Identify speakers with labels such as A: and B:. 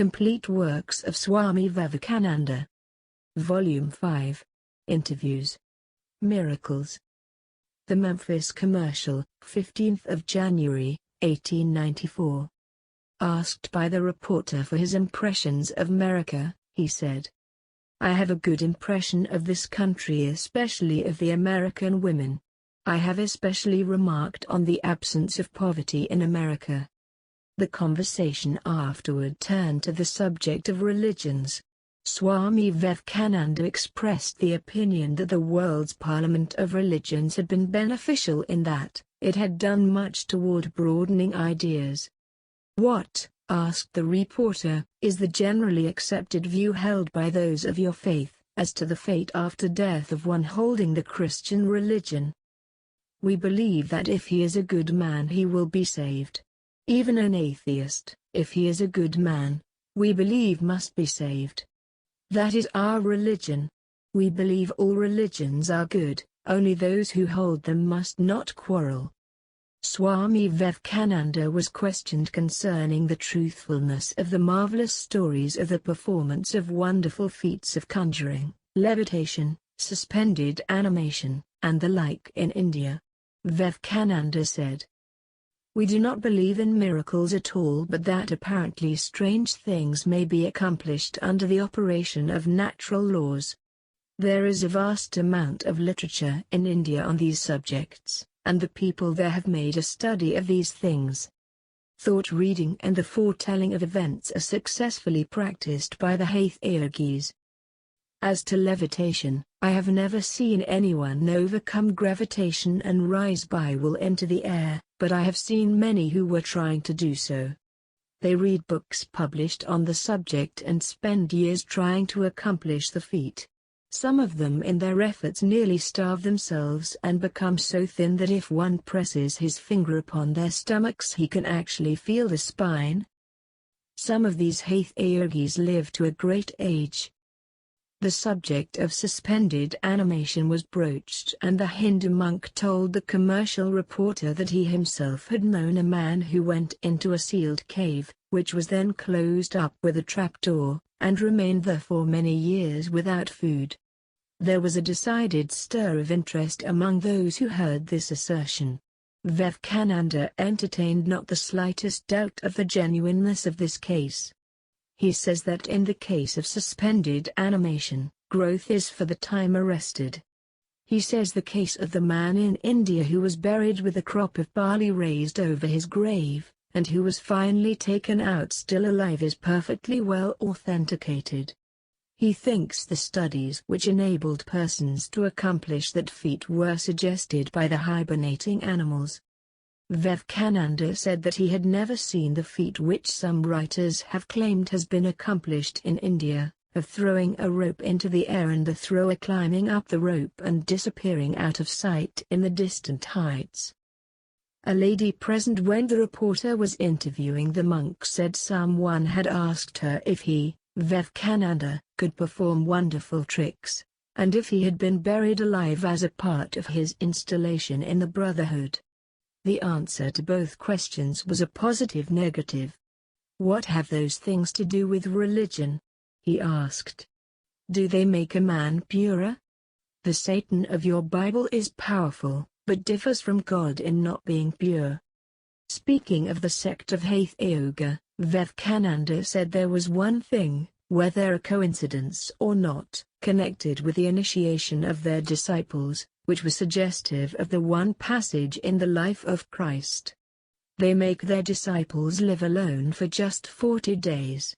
A: Complete Works of Swami Vivekananda. Volume 5. Interviews. Miracles. The Memphis Commercial, 15th of January, 1894. Asked by the reporter for his impressions of America, he said, "I have a good impression of this country, especially of the American women. I have especially remarked on the absence of poverty in America." The conversation afterward turned to the subject of religions. Swami Vivekananda expressed the opinion that the world's parliament of religions had been beneficial in that it had done much toward broadening ideas. "What," asked the reporter, "is the generally accepted view held by those of your faith, as to the fate after death of one holding the Christian religion?" "We believe that if he is a good man he will be saved. Even an atheist, if he is a good man, we believe must be saved. That is our religion. We believe all religions are good, only those who hold them must not quarrel." Swami Vivekananda was questioned concerning the truthfulness of the marvelous stories of the performance of wonderful feats of conjuring, levitation, suspended animation, and the like in India. Vivekananda said, "We do not believe in miracles at all, but that apparently strange things may be accomplished under the operation of natural laws. There is a vast amount of literature in India on these subjects, and the people there have made a study of these things. Thought reading and the foretelling of events are successfully practiced by the hatha-yogis. As to levitation, I have never seen anyone overcome gravitation and rise by will into the air, but I have seen many who were trying to do so. They read books published on the subject and spend years trying to accomplish the feat. Some of them in their efforts nearly starve themselves and become so thin that if one presses his finger upon their stomachs he can actually feel the spine. Some of these hatha-yogis live to a great age." The subject of suspended animation was broached, and the Hindu monk told the commercial reporter that he himself had known a man who went into a sealed cave, which was then closed up with a trapdoor, and remained there for many years without food. There was a decided stir of interest among those who heard this assertion. Vivekananda entertained not the slightest doubt of the genuineness of this case. He says that in the case of suspended animation, growth is for the time arrested. He says the case of the man in India who was buried with a crop of barley raised over his grave, and who was finally taken out still alive, is perfectly well authenticated. He thinks the studies which enabled persons to accomplish that feat were suggested by the hibernating animals. Vivekananda said that he had never seen the feat which some writers have claimed has been accomplished in India, of throwing a rope into the air and the thrower climbing up the rope and disappearing out of sight in the distant heights. A lady present when the reporter was interviewing the monk said someone had asked her if he, Vivekananda, could perform wonderful tricks, and if he had been buried alive as a part of his installation in the Brotherhood. The answer to both questions was a positive negative. "What have those things to do with religion?" he asked. "Do they make a man purer? The Satan of your Bible is powerful, but differs from God in not being pure." Speaking of the sect of Hatha Yoga, Vivekananda said there was one thing, whether a coincidence or not, connected with the initiation of their disciples, which was suggestive of the one passage in the life of Christ. They make their disciples live alone for just 40 days,